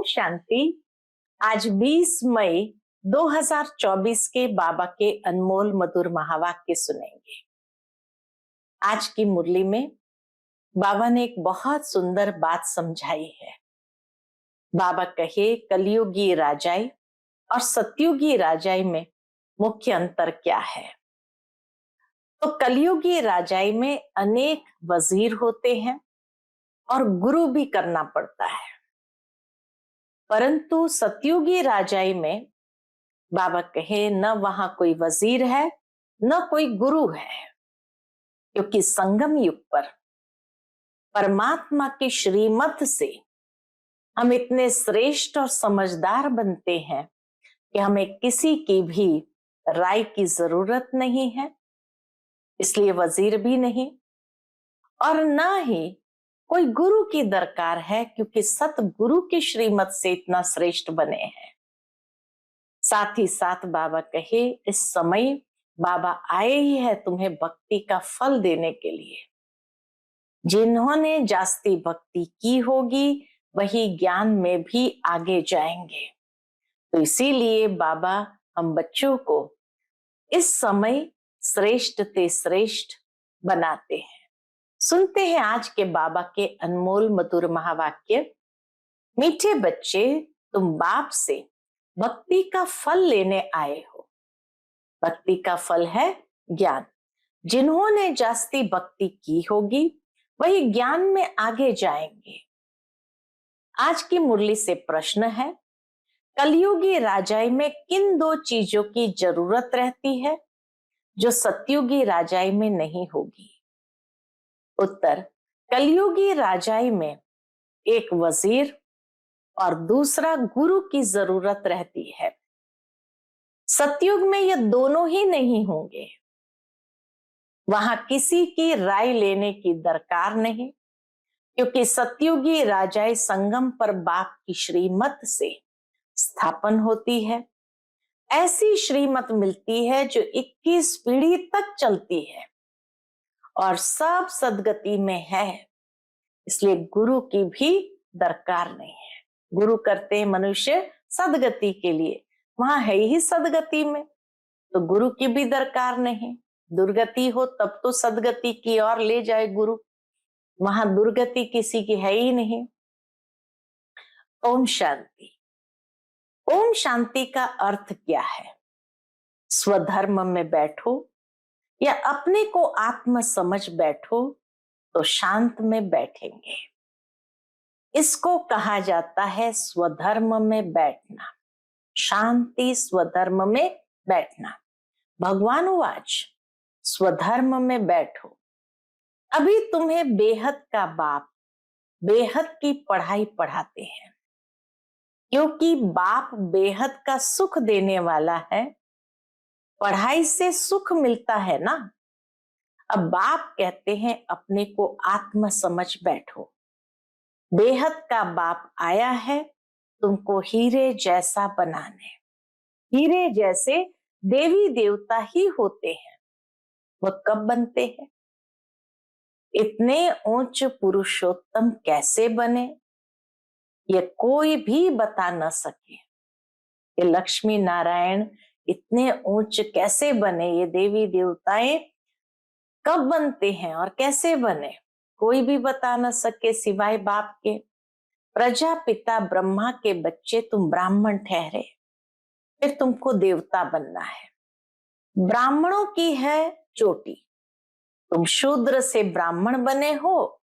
ओम शांति। आज 20 मई 2024 के बाबा के अनमोल मधुर महावाक्य सुनेंगे। आज की मुरली में बाबा ने एक बहुत सुंदर बात समझाई है। बाबा कहे कलयुगी राजाई और सतयुगी राजाई में मुख्य अंतर क्या है। तो कलयुगी राजाई में अनेक वजीर होते हैं और गुरु भी करना पड़ता है, परंतु सतयुगी राजाई में बाबा कहे न वहां कोई वजीर है न कोई गुरु है, क्योंकि संगम युग पर परमात्मा की श्रीमत से हम इतने श्रेष्ठ और समझदार बनते हैं कि हमें किसी की भी राय की जरूरत नहीं है, इसलिए वजीर भी नहीं और ना ही कोई गुरु की दरकार है, क्योंकि सतगुरु की श्रीमत से इतना श्रेष्ठ बने हैं। साथ ही साथ बाबा कहे इस समय बाबा आए ही है तुम्हें भक्ति का फल देने के लिए। जिन्होंने जास्ती भक्ति की होगी वही ज्ञान में भी आगे जाएंगे। तो इसीलिए बाबा हम बच्चों को इस समय श्रेष्ठ ते श्रेष्ठ बनाते हैं। सुनते हैं आज के बाबा के अनमोल मधुर महावाक्य। मीठे बच्चे, तुम बाप से भक्ति का फल लेने आए हो। भक्ति का फल है ज्ञान। जिन्होंने जास्ती भक्ति की होगी वही ज्ञान में आगे जाएंगे। आज की मुरली से प्रश्न है, कलयुगी राजाई में किन दो चीजों की जरूरत रहती है जो सतयुगी राजाई में नहीं होगी। उत्तर, कलयुगी राजाई में एक वजीर और दूसरा गुरु की जरूरत रहती है। सतयुग में ये दोनों ही नहीं होंगे। वहां किसी की राय लेने की दरकार नहीं, क्योंकि सतयुगी राजाई संगम पर बाप की श्रीमत से स्थापन होती है। ऐसी श्रीमत मिलती है जो 21 पीढ़ी तक चलती है और सब सदगति में है, इसलिए गुरु की भी दरकार नहीं है। गुरु करते हैं मनुष्य सदगति के लिए, वहां है ही सदगति में, तो गुरु की भी दरकार नहीं। दुर्गति हो तब तो सदगति की ओर ले जाए गुरु, वहां दुर्गति किसी की है ही नहीं। ओम शांति। ओम शांति का अर्थ क्या है? स्वधर्म में बैठो या अपने को आत्म समझ बैठो तो शांत में बैठेंगे। इसको कहा जाता है स्वधर्म में बैठना, शांति स्वधर्म में बैठना। भगवान वाच स्वधर्म में बैठो। अभी तुम्हें बेहद का बाप बेहद की पढ़ाई पढ़ाते हैं, क्योंकि बाप बेहद का सुख देने वाला है। पढ़ाई से सुख मिलता है ना। अब बाप कहते हैं अपने को आत्म समझ बैठो। बेहद का बाप आया है तुमको हीरे जैसा बनाने। हीरे जैसे देवी देवता ही होते हैं, वह कब बनते हैं? इतने ऊंच पुरुषोत्तम कैसे बने ये कोई भी बता न सके। ये लक्ष्मी नारायण इतने ऊंच कैसे बने, ये देवी देवताएं कब बनते हैं और कैसे बने, कोई भी बता न सके सिवाय बाप के। प्रजापिता ब्रह्मा के बच्चे तुम ब्राह्मण ठहरे, फिर तुमको देवता बनना है। ब्राह्मणों की है चोटी, तुम शूद्र से ब्राह्मण बने हो,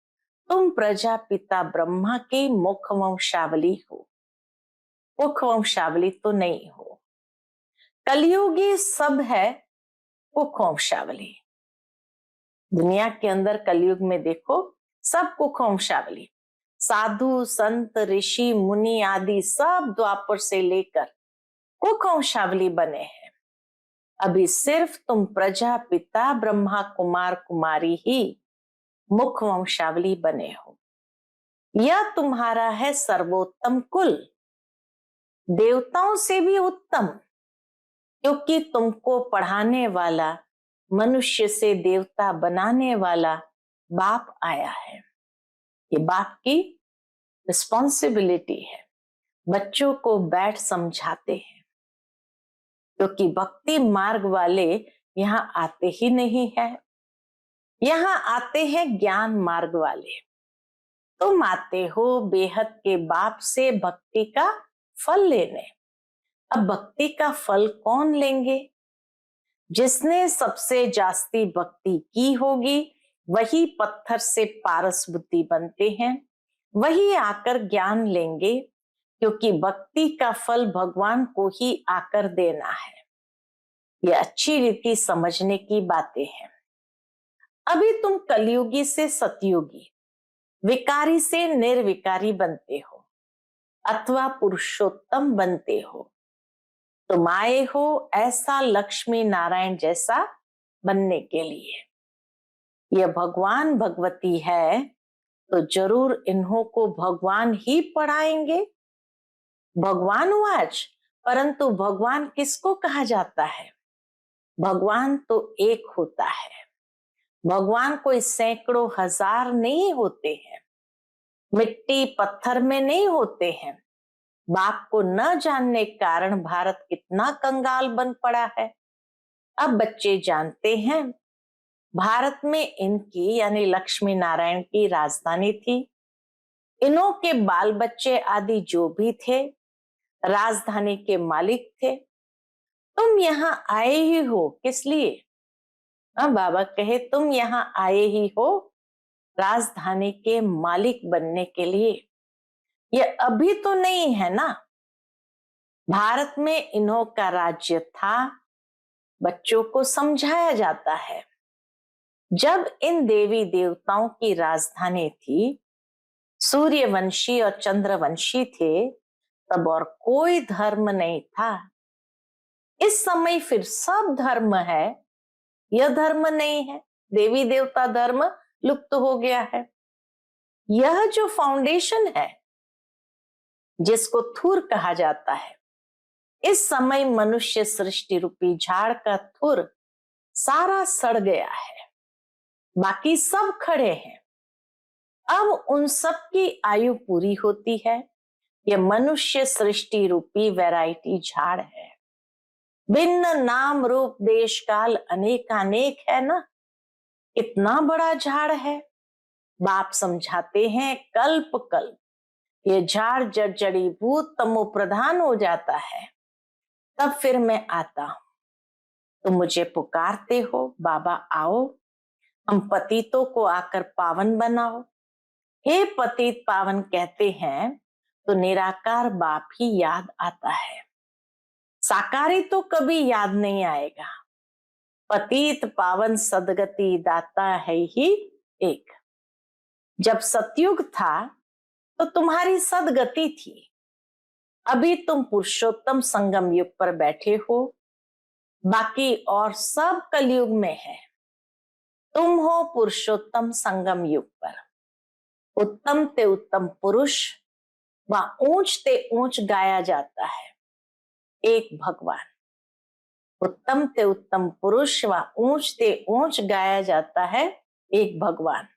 तुम प्रजापिता ब्रह्मा की मुख वंशावली हो। मुख वंशावली तो नहीं हो। कलयुगी सब है मुख वंशावली। दुनिया के अंदर कलयुग में देखो सब कुख वंशावली, साधु संत ऋषि मुनि आदि सब द्वापर से लेकर कुख वंशावली बने हैं। अभी सिर्फ तुम प्रजापिता ब्रह्मा कुमार कुमारी ही मुख वंशावली बने हो। यह तुम्हारा है सर्वोत्तम कुल, देवताओं से भी उत्तम, क्योंकि तुमको पढ़ाने वाला, मनुष्य से देवता बनाने वाला बाप आया है। ये बाप की रिस्पॉन्सिबिलिटी है। बच्चों को बैठ समझाते हैं, क्योंकि भक्ति मार्ग वाले यहाँ आते ही नहीं है। यहाँ आते हैं ज्ञान मार्ग वाले। तुम आते हो बेहद के बाप से भक्ति का फल लेने। अब भक्ति का फल कौन लेंगे? जिसने सबसे जास्ती भक्ति की होगी वही पत्थर से पारस बुद्धि बनते हैं, वही आकर ज्ञान लेंगे, क्योंकि भक्ति का फल भगवान को ही आकर देना है। ये अच्छी रीति समझने की बातें हैं। अभी तुम कलयुगी से सतयुगी, विकारी से निर्विकारी बनते हो अथवा पुरुषोत्तम बनते हो। तुम आए हो ऐसा लक्ष्मी नारायण जैसा बनने के लिए। यह भगवान भगवती है तो जरूर इन्हों को भगवान ही पढ़ाएंगे। भगवान वाच, परंतु भगवान किसको कहा जाता है? भगवान तो एक होता है। भगवान कोई सैकड़ों हजार नहीं होते हैं, मिट्टी पत्थर में नहीं होते हैं। बाप को न जानने के कारण भारत कितना कंगाल बन पड़ा है। अब बच्चे जानते हैं भारत में इनकी यानी लक्ष्मी नारायण की राजधानी थी। इन्हों के बाल बच्चे आदि जो भी थे राजधानी के मालिक थे। तुम यहाँ आए ही हो किस लिए? बाबा कहे तुम यहाँ आए ही हो राजधानी के मालिक बनने के लिए। ये अभी तो नहीं है ना। भारत में इन्हों का राज्य था। बच्चों को समझाया जाता है जब इन देवी देवताओं की राजधानी थी, सूर्यवंशी और चंद्रवंशी थे, तब और कोई धर्म नहीं था। इस समय फिर सब धर्म है, यह धर्म नहीं है। देवी देवता धर्म लुप्त हो गया है। यह जो फाउंडेशन है जिसको थुर कहा जाता है, इस समय मनुष्य सृष्टि रूपी झाड़ का थुर सारा सड़ गया है, बाकी सब खड़े हैं। अब उन सब की आयु पूरी होती है। यह मनुष्य सृष्टि रूपी वैरायटी झाड़ है। भिन्न नाम रूप देश काल अनेकानेक है ना। इतना बड़ा झाड़ है। बाप समझाते हैं कल्प कल्प ये झाड़ जड़ीभूत तमो प्रधान हो जाता है, तब फिर मैं आता हूं। तुम मुझे पुकारते हो बाबा आओ, हम पतितों को आकर पावन बनाओ। हे पतित पावन कहते हैं तो निराकार बाप ही याद आता है। साकारी तो कभी याद नहीं आएगा। पतित पावन सदगति दाता है ही एक। जब सतयुग था तो तुम्हारी सदगति थी। अभी तुम पुरुषोत्तम संगम युग पर बैठे हो, बाकी और सब कलयुग में है। तुम हो पुरुषोत्तम संगम युग पर। उत्तम ते उत्तम पुरुष व ऊंच ते ऊंच गाया जाता है एक भगवान। उत्तम ते उत्तम पुरुष व ऊंच ते ऊंच गाया जाता है एक भगवान।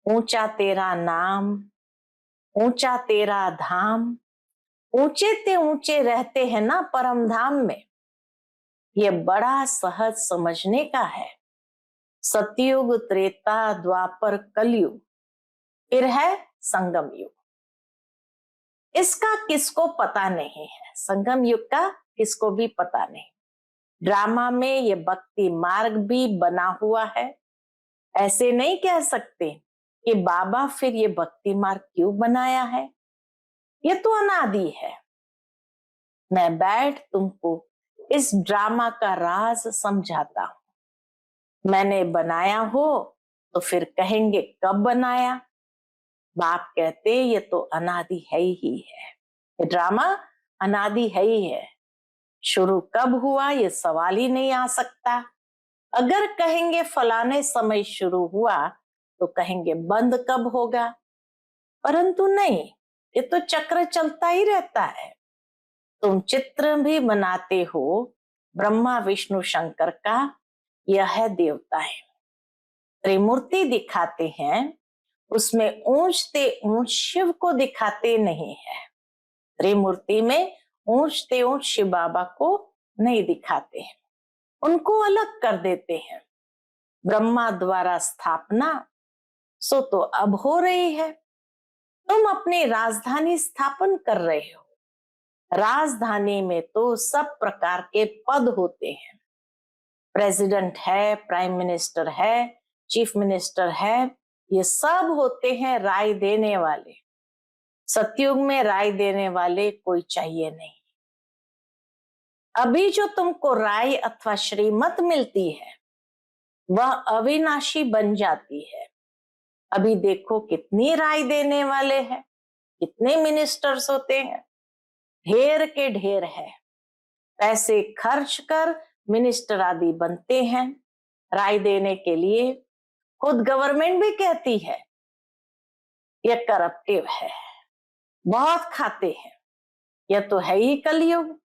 ऊंचा तेरा नाम, ऊंचा तेरा धाम, ऊंचे ते ऊंचे रहते हैं ना परम धाम में। ये बड़ा सहज समझने का है। सतयुग, त्रेता, द्वापर, कलयुग, फिर है संगम युग। इसका किसको पता नहीं है, संगम युग का किसको भी पता नहीं। ड्रामा में ये भक्ति मार्ग भी बना हुआ है। ऐसे नहीं कह सकते कि बाबा फिर ये भक्ति मार्ग क्यों बनाया है, ये तो अनादि है। मैं बैठ तुमको इस ड्रामा का राज समझाता हूं। मैंने बनाया हो तो फिर कहेंगे कब बनाया। बाप कहते ये तो अनादि है ही है। ये ड्रामा अनादि है ही है। शुरू कब हुआ ये सवाल ही नहीं आ सकता। अगर कहेंगे फलाने समय शुरू हुआ तो कहेंगे बंद कब होगा, परंतु नहीं, ये तो चक्र चलता ही रहता है। तुम चित्र भी बनाते हो ब्रह्मा विष्णु शंकर का, यह है देवता है। त्रिमूर्ति दिखाते हैं, उसमें ऊंचते ऊंच शिव को दिखाते नहीं है। त्रिमूर्ति में ऊंचते ऊंच शिव बाबा को नहीं दिखाते हैं, उनको अलग कर देते हैं। ब्रह्मा द्वारा स्थापना सो तो अब हो रही है, तुम अपनी राजधानी स्थापन कर रहे हो। राजधानी में तो सब प्रकार के पद होते हैं, प्रेसिडेंट है, प्राइम मिनिस्टर है, चीफ मिनिस्टर है, ये सब होते हैं राय देने वाले। सतयुग में राय देने वाले कोई चाहिए नहीं। अभी जो तुमको राय अथवा श्रीमत मिलती है वह अविनाशी बन जाती है। अभी देखो कितनी राय देने वाले हैं, कितने मिनिस्टर्स होते हैं, ढेर के ढेर है। पैसे खर्च कर मिनिस्टर आदि बनते हैं राय देने के लिए। खुद गवर्नमेंट भी कहती है यह करप्टिव है, बहुत खाते हैं, यह तो है ही कलयुग।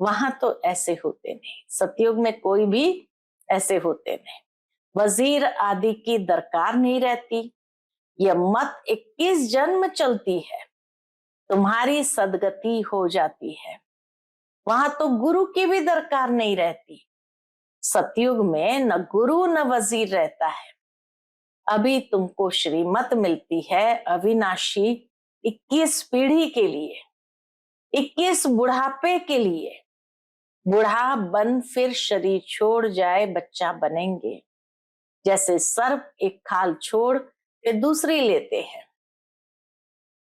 वहां तो ऐसे होते नहीं, सतयुग में कोई भी ऐसे होते नहीं। वजीर आदि की दरकार नहीं रहती। यह मत 21 जन्म चलती है, तुम्हारी सदगति हो जाती है। वहां तो गुरु की भी दरकार नहीं रहती। सतयुग में न गुरु न वजीर रहता है। अभी तुमको श्रीमत मिलती है अविनाशी 21 पीढ़ी के लिए, 21 बुढ़ापे के लिए। बूढ़ा बन फिर शरीर छोड़ जाए बच्चा बनेंगे, जैसे सर्प एक खाल छोड़ फिर दूसरी लेते हैं।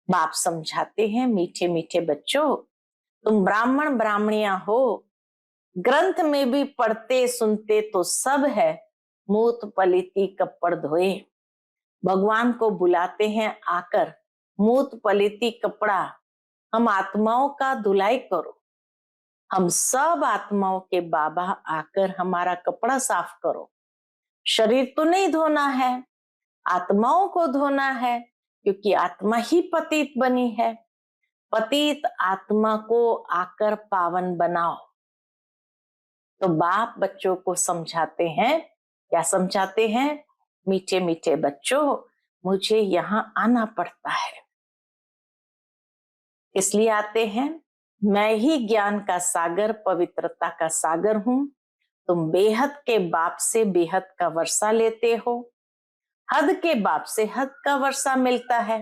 बाप समझाते हैं, मीठे मीठे बच्चों, तुम ब्राह्मण ब्राह्मणियां हो, ग्रंथ में भी पढ़ते सुनते तो सब है, मूत पलिती कपड़ धोए। भगवान को बुलाते हैं आकर, मूत पलिती कपड़ा, हम आत्माओं का धुलाई करो। हम सब आत्माओं के बाबा आकर हमारा कपड़ा साफ करो। शरीर तो नहीं धोना है, आत्माओं को धोना है, क्योंकि आत्मा ही पतित बनी है। पतित आत्मा को आकर पावन बनाओ। तो बाप बच्चों को समझाते हैं, क्या समझाते हैं? मीठे मीठे बच्चों, मुझे यहाँ आना पड़ता है। इसलिए आते हैं, मैं ही ज्ञान का सागर, पवित्रता का सागर हूं। तुम बेहद के बाप से बेहद का वर्षा लेते हो, हद के बाप से हद का वर्षा मिलता है।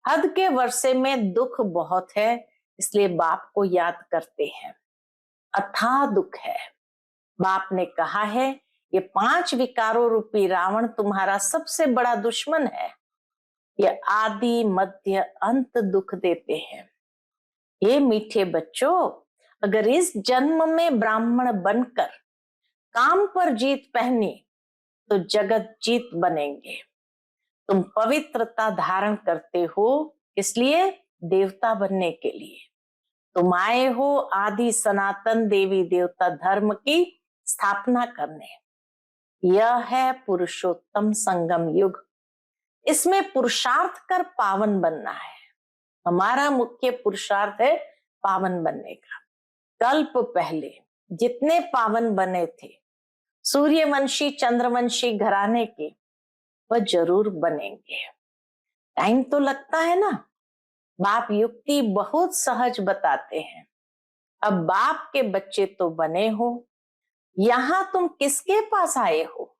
हद के वर्षे में दुख बहुत है, इसलिए बाप को याद करते हैं। अथाह दुख है। बाप ने कहा है ये 5 विकारों रूपी रावण तुम्हारा सबसे बड़ा दुश्मन है। ये आदि मध्य अंत दुख देते हैं। ये मीठे बच्चों, अगर इस जन्म में ब्राह्मण बनकर काम पर जीत पहनी तो जगत जीत बनेंगे। तुम पवित्रता धारण करते हो, इसलिए देवता बनने के लिए तुम आए हो। आदि सनातन देवी देवता धर्म की स्थापना करने। यह है पुरुषोत्तम संगम युग। इसमें पुरुषार्थ कर पावन बनना है। हमारा मुख्य पुरुषार्थ है पावन बनने का। कल्प पहले जितने पावन बने थे सूर्यवंशी चंद्रवंशी घराने के, वह जरूर बनेंगे। टाइम तो लगता है ना। बाप युक्ति बहुत सहज बताते हैं। अब बाप के बच्चे तो बने हो, यहां तुम किसके पास आए हो?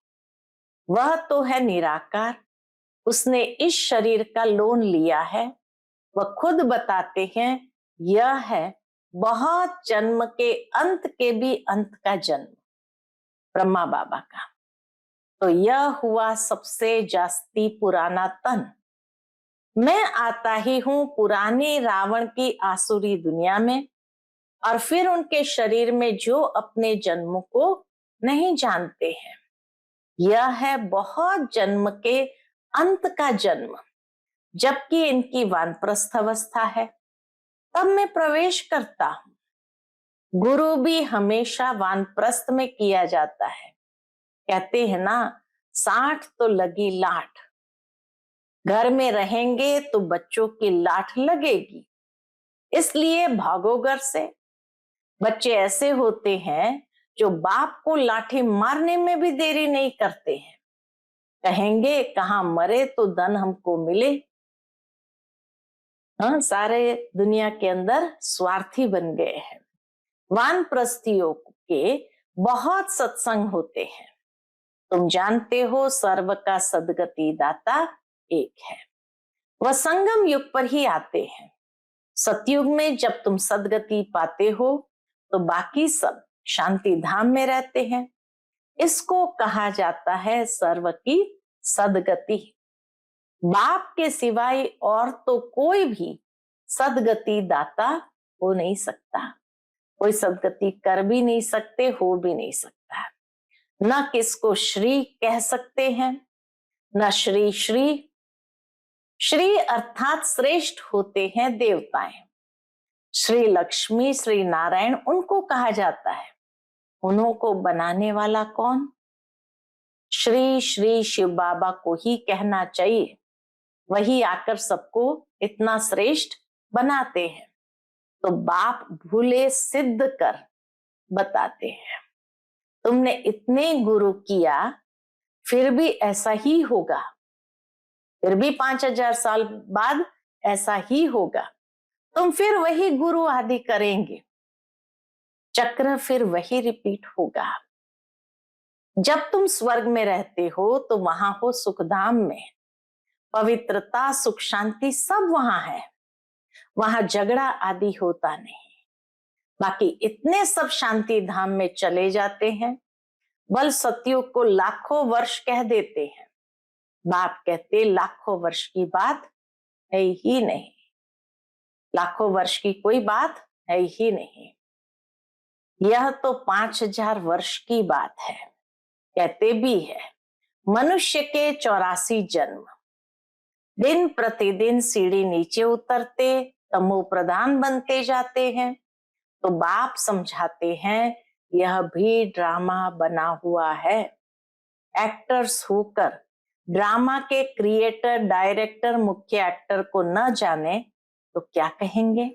वह तो है निराकार, उसने इस शरीर का लोन लिया है। वह खुद बताते हैं यह है बहुत जन्म के अंत के भी अंत का जन्म, ब्रह्मा बाबा का। तो यह हुआ सबसे जास्ती पुराना तन। मैं आता ही हूं पुरानी रावण की आसुरी दुनिया में, और फिर उनके शरीर में जो अपने जन्म को नहीं जानते हैं। यह है बहुत जन्म के अंत का जन्म, जबकि इनकी वानप्रस्थ अवस्था है। तब मैं प्रवेश करता हूं। गुरु भी हमेशा वानप्रस्थ में किया जाता है। कहते हैं ना, 60 तो लगी लाठ। घर में रहेंगे तो बच्चों की लाठ लगेगी, इसलिए भागो घर से। बच्चे ऐसे होते हैं जो बाप को लाठी मारने में भी देरी नहीं करते हैं। कहेंगे कहां मरे तो धन हमको मिले। हाँ, सारे दुनिया के अंदर स्वार्थी बन गए हैं। वानप्रस्थियों के बहुत सत्संग होते हैं। तुम जानते हो सर्व का सदगति दाता एक है। वह संगम युग पर ही आते हैं। सतयुग में जब तुम सदगति पाते हो तो बाकी सब शांति धाम में रहते हैं। इसको कहा जाता है सर्व की सदगति। बाप के सिवाय और तो कोई भी सदगति दाता हो नहीं सकता। कोई सदगति कर भी नहीं सकते, हो भी नहीं सकता। न किसको श्री कह सकते हैं, न श्री श्री। श्री अर्थात श्रेष्ठ होते हैं देवताएं। श्री लक्ष्मी, श्री नारायण उनको कहा जाता है। उन्हों को बनाने वाला कौन? श्री श्री शिव बाबा को ही कहना चाहिए। वही आकर सबको इतना श्रेष्ठ बनाते हैं। तो बाप भूले सिद्ध कर बताते हैं। तुमने इतने गुरु किया फिर भी ऐसा ही होगा, फिर भी 5000 साल बाद ऐसा ही होगा। तुम फिर वही गुरु आदि करेंगे, चक्र फिर वही रिपीट होगा। जब तुम स्वर्ग में रहते हो तो वहां हो सुखधाम में, पवित्रता सुख शांति सब वहां है। वहां झगड़ा आदि होता नहीं। बाकी इतने सब शांति धाम में चले जाते हैं। बल सतयुग को लाखों वर्ष कह देते हैं। बाप कहते लाखों वर्ष की बात है ही नहीं। लाखों वर्ष की कोई बात है ही नहीं। यह तो 5000 वर्ष की बात है। कहते भी है मनुष्य के 84 जन्म। दिन प्रतिदिन सीढ़ी नीचे उतरते तमो प्रधान बनते जाते हैं। तो बाप समझाते हैं यह भी ड्रामा बना हुआ है। एक्टर्स होकर ड्रामा के क्रिएटर, डायरेक्टर, मुख्य एक्टर को न जाने तो क्या कहेंगे?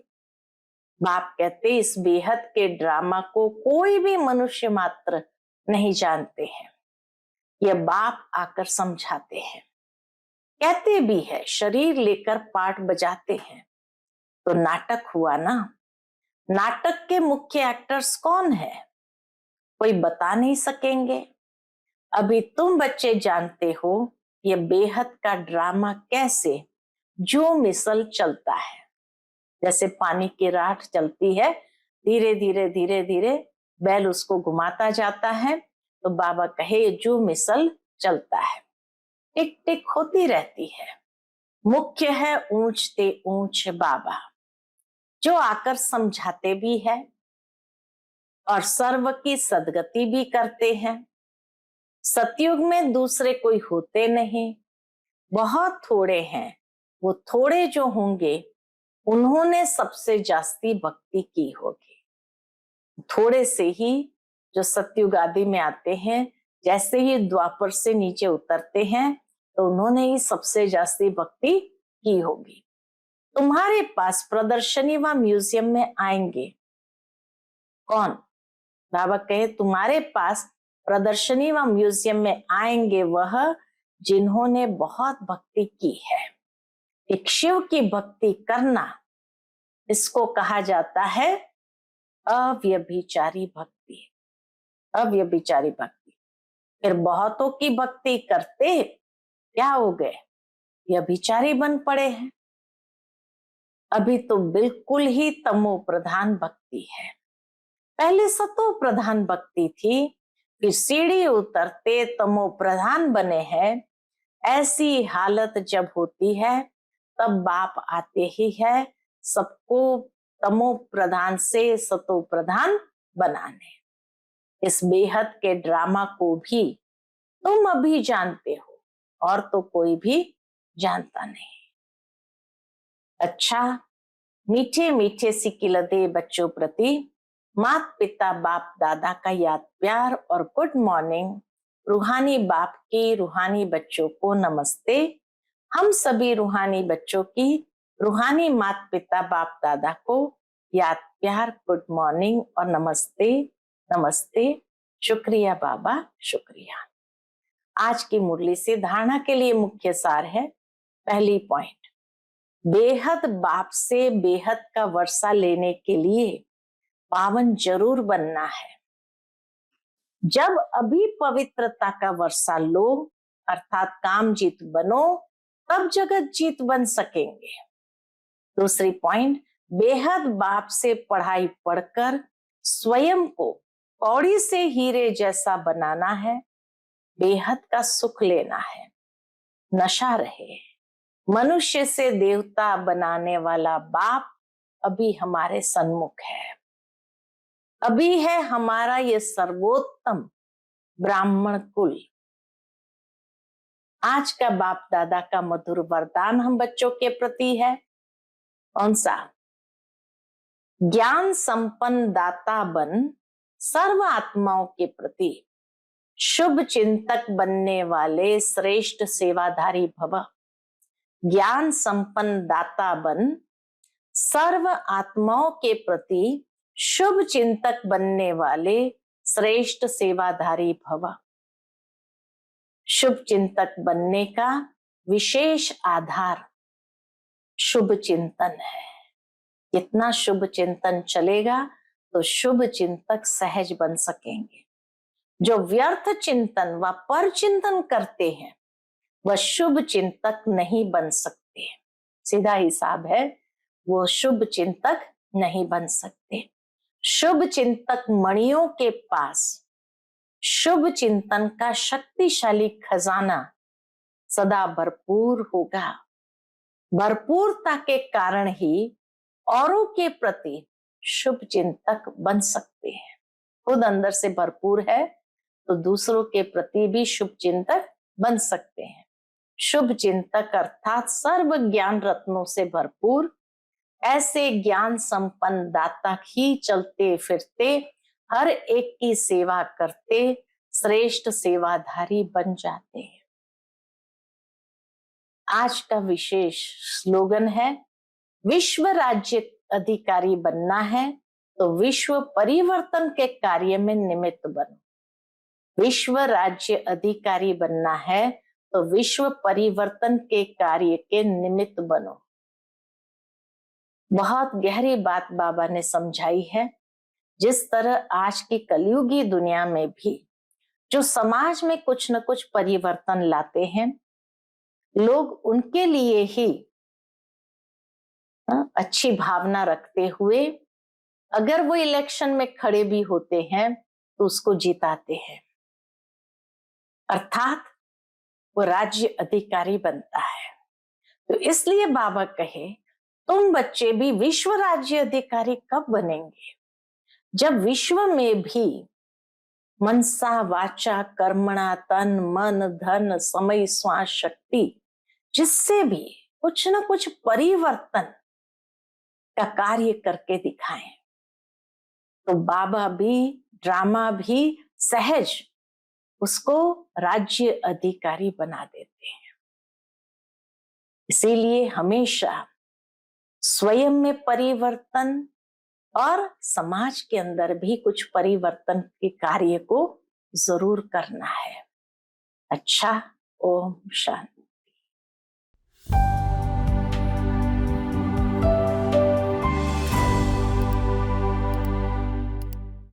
बाप कहते इस बेहद के ड्रामा को कोई भी मनुष्य मात्र नहीं जानते हैं। यह बाप आकर समझाते हैं। कहते भी है शरीर लेकर पाठ बजाते हैं तो नाटक हुआ ना। नाटक के मुख्य एक्टर्स कौन है? कोई बता नहीं सकेंगे। अभी तुम बच्चे जानते हो ये बेहद का ड्रामा कैसे जो मिसल चलता है। जैसे पानी की राख चलती है, धीरे धीरे धीरे धीरे बैल उसको घुमाता जाता है। तो बाबा कहे जो मिसल चलता है, टिक टिक होती रहती है। मुख्य है ऊंचते ऊंच बाबा, जो आकर समझाते भी है और सर्व की सदगति भी करते हैं। सतयुग में दूसरे कोई होते नहीं, बहुत थोड़े हैं। वो थोड़े जो होंगे उन्होंने सबसे जास्ती भक्ति की होगी। थोड़े से ही जो सतयुग आदि में आते हैं, जैसे ही द्वापर से नीचे उतरते हैं तो उन्होंने ही सबसे जास्ती भक्ति की होगी। तुम्हारे पास प्रदर्शनी व म्यूजियम में आएंगे कौन? बाबा कहे तुम्हारे पास प्रदर्शनी व म्यूजियम में आएंगे वह जिन्होंने बहुत भक्ति की है। एक शिव की भक्ति करना, इसको कहा जाता है अव्यभिचारी भक्ति। अव्यभिचारी भक्ति। फिर बहुतों की भक्ति करते क्या हो गए? व्यभिचारी बन पड़े हैं। अभी तो बिल्कुल ही तमो प्रधान भक्ति है। पहले सतो प्रधान भक्ति थी, फिर सीढ़ी उतरते तमो प्रधान बने हैं। ऐसी हालत जब होती है तब बाप आते ही है सबको तमो प्रधान से सतो प्रधान बनाने। इस बेहद के ड्रामा को भी तुम अभी जानते हो और तो कोई भी जानता नहीं। अच्छा, मीठे मीठे सिकिलदे बच्चों प्रति माता पिता बाप दादा का याद प्यार और गुड मॉर्निंग। रूहानी बाप की रूहानी बच्चों को नमस्ते। हम सभी रूहानी बच्चों की रूहानी माता पिता बाप दादा को याद प्यार, गुड मॉर्निंग और नमस्ते। नमस्ते। शुक्रिया बाबा, शुक्रिया। आज की मुरली से धारणा के लिए मुख्य सार है। पहली पॉइंट, बेहद बाप से बेहद का वर्षा लेने के लिए पावन जरूर बनना है। जब अभी पवित्रता का वर्षा लो अर्थात काम जीत बनो, तब जगत जीत बन सकेंगे। दूसरी पॉइंट, बेहद बाप से पढ़ाई पढ़कर स्वयं को कौड़ी से हीरे जैसा बनाना है, बेहद का सुख लेना है। नशा रहे, मनुष्य से देवता बनाने वाला बाप अभी हमारे सन्मुख है। अभी है हमारा ये सर्वोत्तम ब्राह्मण कुल। आज का बाप दादा का मधुर वरदान हम बच्चों के प्रति है, कौन सा? ज्ञान संपन्न दाता बन सर्व आत्माओं के प्रति शुभ चिंतक बनने वाले श्रेष्ठ सेवाधारी भव। ज्ञान संपन्न दाता बन सर्व आत्माओं के प्रति शुभ चिंतक बनने वाले श्रेष्ठ सेवाधारी भव। शुभ चिंतक बनने का विशेष आधार शुभ चिंतन है। कितना शुभ चिंतन चलेगा तो शुभ चिंतक सहज बन सकेंगे। जो व्यर्थ चिंतन व पर चिंतन करते हैं वह शुभ चिंतक नहीं बन सकते। सीधा हिसाब है, वो शुभ चिंतक नहीं बन सकते। शुभ चिंतक मणियों के पास शुभ चिंतन का शक्तिशाली खजाना सदा भरपूर होगा। भरपूरता के कारण ही औरों के प्रति शुभ चिंतक बन सकते हैं। खुद अंदर से भरपूर है तो दूसरों के प्रति भी शुभ चिंतक बन सकते हैं। शुभ चिंतक अर्थात सर्व ज्ञान रत्नों से भरपूर ऐसे ज्ञान संपन्न दाता ही चलते फिरते हर एक की सेवा करते श्रेष्ठ सेवाधारी बन जाते हैं। आज का विशेष स्लोगन है, विश्व राज्य अधिकारी बनना है तो विश्व परिवर्तन के कार्य में निमित्त बनो। विश्व राज्य अधिकारी बनना है तो विश्व परिवर्तन के कार्य के निमित्त बनो। बहुत गहरी बात बाबा ने समझाई है। जिस तरह आज की कलयुगी दुनिया में भी जो समाज में कुछ न कुछ परिवर्तन लाते हैं, लोग उनके लिए ही अच्छी भावना रखते हुए अगर वो इलेक्शन में खड़े भी होते हैं तो उसको जिताते हैं, अर्थात वो राज्य अधिकारी बनता है। तो इसलिए बाबा कहे, तुम बच्चे भी विश्व राज्य अधिकारी कब बनेंगे? जब विश्व में भी मनसा वाचा कर्मणा तन मन धन समय श्वास शक्ति जिससे भी कुछ न कुछ परिवर्तन का कार्य करके दिखाएं, तो बाबा भी ड्रामा भी सहज उसको राज्य अधिकारी बना देते हैं। इसीलिए हमेशा स्वयं में परिवर्तन और समाज के अंदर भी कुछ परिवर्तन के कार्य को जरूर करना है। अच्छा, ओम शांति।